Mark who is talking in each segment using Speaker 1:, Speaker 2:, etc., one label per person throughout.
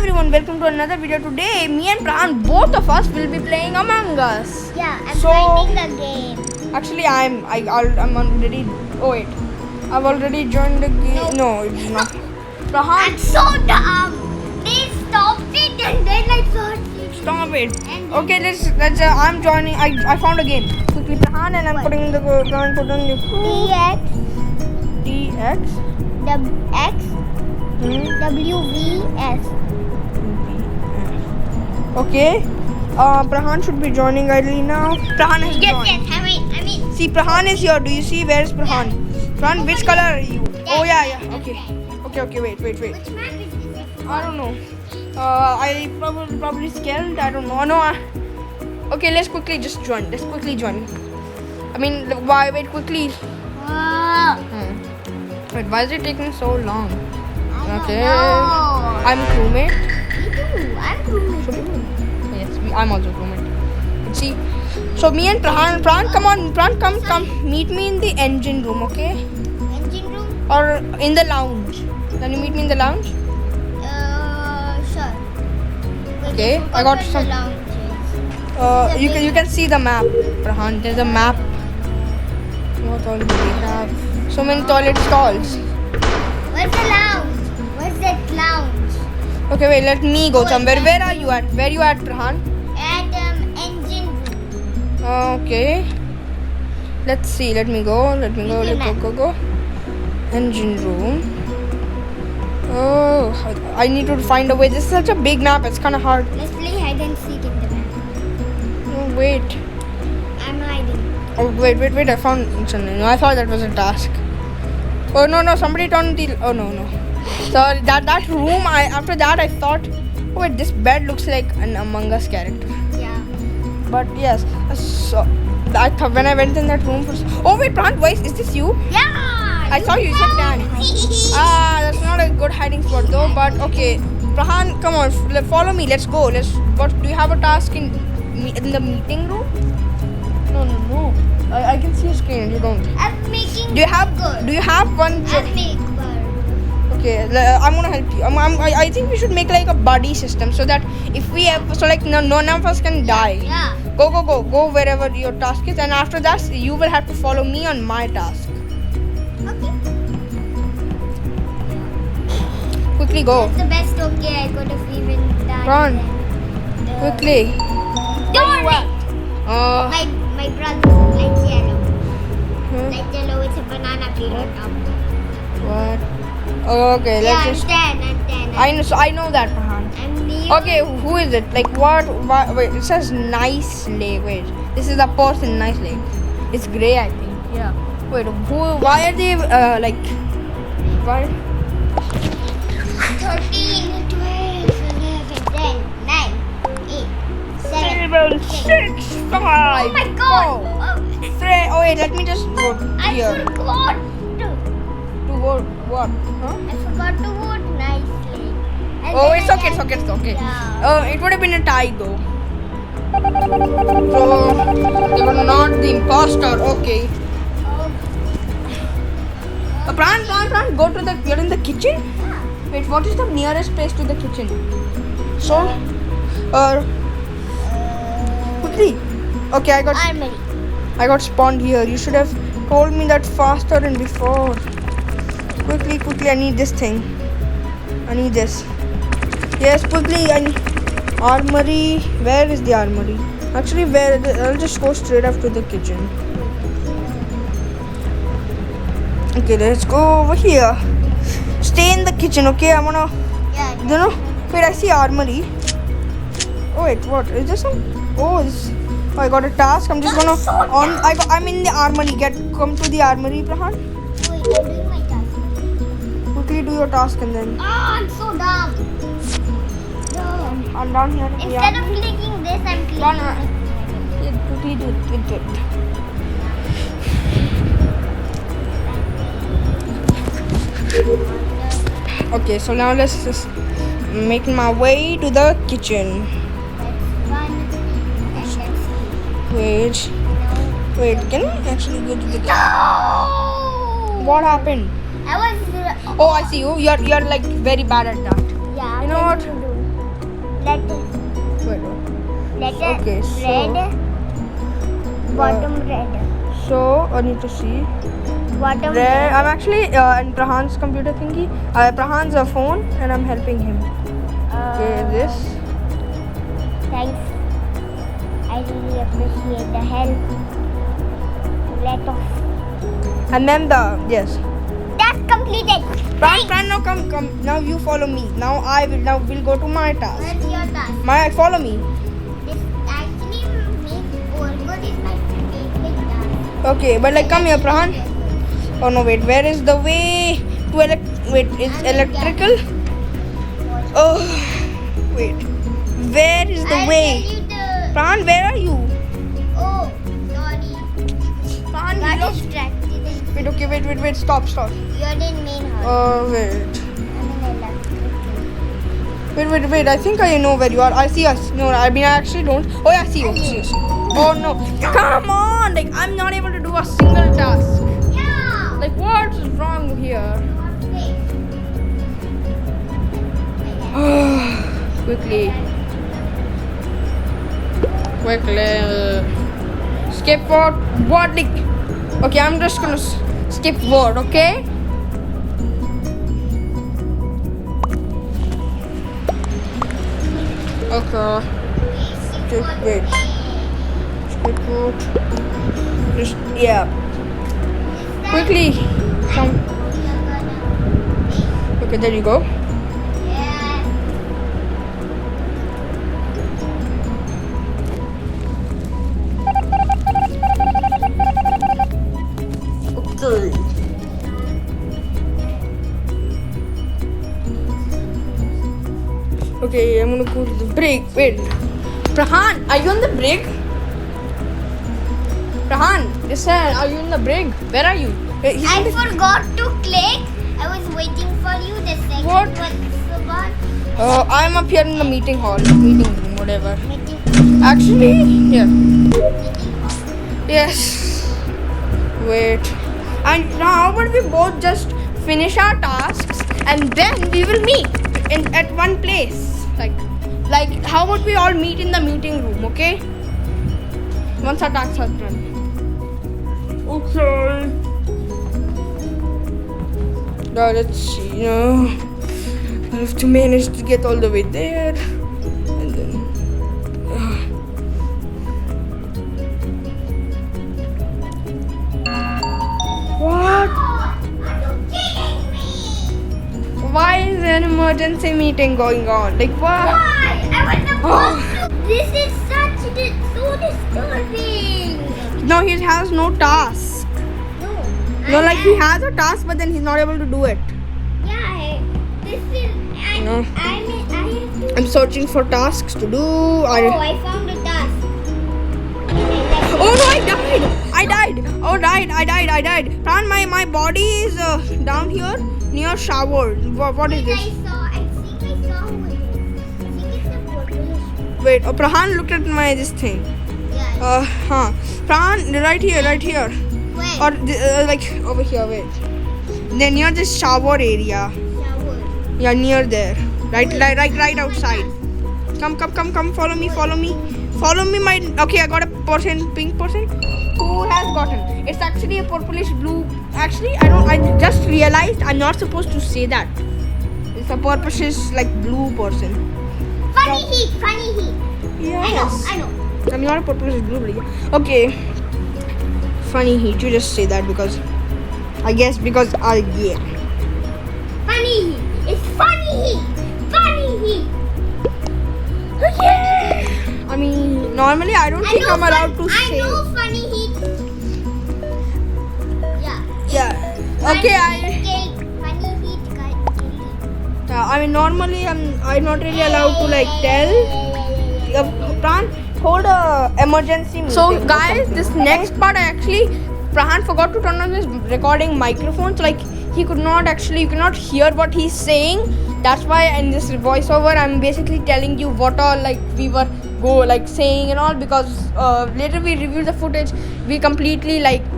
Speaker 1: everyone, welcome to another video. Today, me and Pran, both of us will be playing Among Us.
Speaker 2: Yeah, I'm joining the game.
Speaker 1: Actually, I'm already. Oh wait, I've already joined the game. No, it's not. Prahan,
Speaker 2: I'm so dumb. They stopped it and then I thought it.
Speaker 1: stop it.
Speaker 2: And
Speaker 1: Okay, let's. I'm joining. I found a game. Quickly, Prahan, and I'm putting the TX.
Speaker 2: WVS.
Speaker 1: Okay. Prahan should be joining early now. Prahan has joined.
Speaker 2: Yes, I mean.
Speaker 1: See, Prahan is here. Do you see? Where is Prahan? Prahan, which color are you? Oh, yeah. Okay. Wait.
Speaker 2: Which map is this?
Speaker 1: I don't know. I probably scared. I don't know. No. Okay, let's quickly just join. I mean, why? Wait, quickly.
Speaker 2: Oh,
Speaker 1: Wait, why is it taking so long? Okay.
Speaker 2: No.
Speaker 1: I'm crewmate.
Speaker 2: Me too. I'm crewmate.
Speaker 1: Yes, I'm also crewmate. See, so me and Prahan, come on, Prahan, come, meet me in the engine room, okay?
Speaker 2: Engine room?
Speaker 1: Or in the lounge. Can you meet me in the lounge?
Speaker 2: Sure. Wait,
Speaker 1: Okay, I got
Speaker 2: where the
Speaker 1: some.
Speaker 2: lounge is.
Speaker 1: You can see the map, Prahan. There's a map. What all do we have? So many toilet stalls.
Speaker 2: Where's the lounge? Where's that lounge?
Speaker 1: Okay, wait, let me go somewhere. Where are you at? Where you at, Prahan?
Speaker 2: At engine room.
Speaker 1: Okay. Let's see. Let me go. Go. Engine room. Oh, I need to find a way. This is such a big map. It's kind of hard.
Speaker 2: Let's play hide and seek in the map.
Speaker 1: Oh, wait.
Speaker 2: I'm hiding.
Speaker 1: Oh, wait. I found something. No, I thought that was a task. Oh, no. Somebody turned the... Oh, no. So, that room, after that, I thought... Oh, wait. This bed looks like an Among Us character.
Speaker 2: Yeah.
Speaker 1: But, yes. So, I thought when I went in that room... Oh, wait, Pran, is this you?
Speaker 2: Yeah.
Speaker 1: I saw you said tan. That's not a good hiding spot though. But okay, Prahan, come on, follow me. Let's go. What? Do you have a task in the meeting room? No. I can see your screen. You don't.
Speaker 2: I'm making.
Speaker 1: Do you have one?
Speaker 2: I'll make burger.
Speaker 1: Okay, I'm gonna help you. I think we should make like a buddy system so that if we have none of us can die.
Speaker 2: Yeah.
Speaker 1: Go wherever your task is, and after that you will have to follow me on my task.
Speaker 2: Okay.
Speaker 1: Quickly go.
Speaker 2: That's the best. Okay, I could have even died.
Speaker 1: Run.
Speaker 2: then.
Speaker 1: Quickly.
Speaker 2: Don't worry. My brother likes yellow. Like yellow with a banana peel on top.
Speaker 1: What? Okay,
Speaker 2: Yeah,
Speaker 1: let's just.
Speaker 2: I'm 10.
Speaker 1: I know that, Prahan.
Speaker 2: I'm Neo.
Speaker 1: Okay, who is it? Like what? Wait, it says nice lake. Wait, this is a person, nice lake. It's gray, I think. Yeah. Wait, why are they like? Why?
Speaker 2: 13, 12, 11, 10, 9, 8, 7,
Speaker 1: 6, 5.
Speaker 2: Oh my god!
Speaker 1: 3. Oh wait, let me just go
Speaker 2: I
Speaker 1: here.
Speaker 2: forgot.
Speaker 1: To go what? Huh?
Speaker 2: I forgot to vote nicely. And
Speaker 1: Oh,
Speaker 2: then
Speaker 1: it's okay.
Speaker 2: Yeah.
Speaker 1: It would have been a tie though. So they were not the imposter. Okay. Pran, go to the. You're in the kitchen. Wait, what is the nearest place to the kitchen? So, quickly. Okay, I got spawned here. You should have told me that faster and before. Quickly. I need this thing. I need this. Yes, quickly. I need armory. Where is the armory? Actually, I'll just go straight up to the kitchen. Okay, let's go over here. Stay in the kitchen, okay? I wanna.
Speaker 2: Yeah.
Speaker 1: Wait, I see armory. Oh wait, what is this? I got a task. I'm just gonna I'm in the armory. Come to the armory, Prahan.
Speaker 2: Wait, I'm doing my task.
Speaker 1: Quickly do your task and then.
Speaker 2: I'm so dumb.
Speaker 1: I'm down here.
Speaker 2: Instead of clicking this, I'm clicking.
Speaker 1: Quickly do it. Okay, so now let's just make my way to the kitchen. Wait, can we actually go to the kitchen?
Speaker 2: No!
Speaker 1: What happened?
Speaker 2: I was.
Speaker 1: Oh, I see you. You're like very bad at that.
Speaker 2: Yeah.
Speaker 1: You know what?
Speaker 2: Letter.
Speaker 1: Wait.
Speaker 2: Letter.
Speaker 1: Okay, so-
Speaker 2: Red. Bottom red.
Speaker 1: So I need to see.
Speaker 2: Bottom
Speaker 1: Red. I'm actually in Prahan's computer thingy. Prahan's phone, and I'm helping him. Okay, this.
Speaker 2: Thanks. I really appreciate the help. Let off.
Speaker 1: And then yes.
Speaker 2: That's completed.
Speaker 1: Pran, now come. Now you follow me. Now we'll go to my task.
Speaker 2: What's your task?
Speaker 1: Follow me.
Speaker 2: This actually makes Orgo is my favorite task.
Speaker 1: Okay, but like come here, Prahan. Oh no, wait. Where is the way to Wait, it's electrical. Oh, wait. Where is the
Speaker 2: I'll
Speaker 1: way?
Speaker 2: tell you the.
Speaker 1: Prahan, where are you?
Speaker 2: Oh, sorry.
Speaker 1: Prahan,
Speaker 2: Got
Speaker 1: look.
Speaker 2: distracted.
Speaker 1: Wait, okay, wait. Stop.
Speaker 2: You're in main hall.
Speaker 1: Wait.
Speaker 2: I'm in electrical.
Speaker 1: Wait. I think I know where you are. I see us. No, I actually don't. Oh, yeah, I see you. Oh no. Come on. Like, I'm not able to do a single task.
Speaker 2: Yeah.
Speaker 1: Like, what's wrong here? Quickly. Skip word. Okay, I'm just gonna skip word, okay? Okay. Wait. Skip word. Just, yeah. Quickly. Come. Okay, there you go. Okay. Okay, I'm gonna go to the break. Wait. Prahan, are you on the break? Prahan, listen, are you in the break? Where are you? He's
Speaker 2: I
Speaker 1: in the-
Speaker 2: forgot to click. I was waiting for you. The second
Speaker 1: What?
Speaker 2: was forgot.
Speaker 1: I'm up here in the meeting hall. Meeting room, whatever.
Speaker 2: Meeting.
Speaker 1: Actually, yeah.
Speaker 2: Meeting hall.
Speaker 1: Yes. Wait. And now, how about we both just finish our tasks and then we will meet at one place? Like, how about we all meet in the meeting room, okay? Once our tasks are done. Okay. Now let's see. I have to manage to get all the way there, and then. What?
Speaker 2: Are you kidding me?
Speaker 1: Why is an emergency meeting going on? Like what?
Speaker 2: Why? I was supposed to. This is so disturbing.
Speaker 1: No, he has no task. No, like he has a task, but then he's not able to do it.
Speaker 2: Yeah, this is.
Speaker 1: No.
Speaker 2: I have to.
Speaker 1: I'm searching for tasks to do.
Speaker 2: Oh, I found a task.
Speaker 1: Oh no, I died! I died! Pran, my body is down here near shower. What is this?
Speaker 2: I think I saw who it is. I think it's the purplish.
Speaker 1: Wait, Prahan looked at this thing.
Speaker 2: Yeah.
Speaker 1: Pran, right here.
Speaker 2: Wait.
Speaker 1: Or like over here, wait. Then near this shower area.
Speaker 2: Shower.
Speaker 1: Yeah, near there. Right outside. Come, follow me. Okay, I got a pink person. Who has gotten? It's actually a purplish blue. Actually, I just realized I'm not supposed to say that. It's a purplish like blue person.
Speaker 2: Funny heat.
Speaker 1: Yes.
Speaker 2: I know.
Speaker 1: I'm not a purplish blue, but yeah. Okay. Funny heat. You just say that because yeah.
Speaker 2: Funny heat. It's funny heat.
Speaker 1: Okay. I mean, normally I don't think I'm allowed to
Speaker 2: I
Speaker 1: say.
Speaker 2: know funny heat. Yeah.
Speaker 1: Okay,
Speaker 2: Funny heat.
Speaker 1: I mean, normally I'm not really allowed to like tell. Pran, hold a emergency meeting. So guys, this next part Prahan forgot to turn on his recording microphone, so like you cannot hear what he's saying. That's why in this voiceover I'm basically telling you what all like we were saying and all, because later we reviewed the footage, we completely realized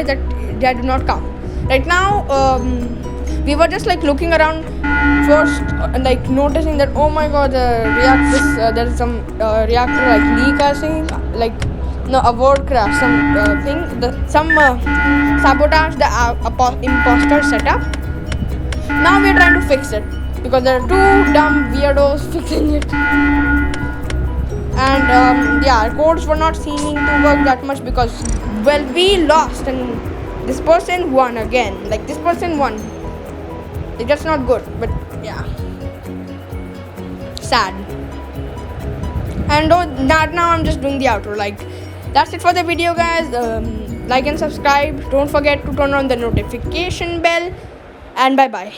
Speaker 1: that did not count. Right now we were just like looking around first, like noticing that oh my god, there's some reactor like leak, I think, like no, a word crash, some some sabotage the imposter setup. Now we're trying to fix it because there are two dumb weirdos fixing it. And yeah, our codes were not seeming to work that much because, well, we lost and this person won again. Like, this person won. Like, that's not good, but yeah. Sad. And now I'm just doing the outro. Like, that's it for the video, guys. Like and subscribe. Don't forget to turn on the notification bell. And bye-bye.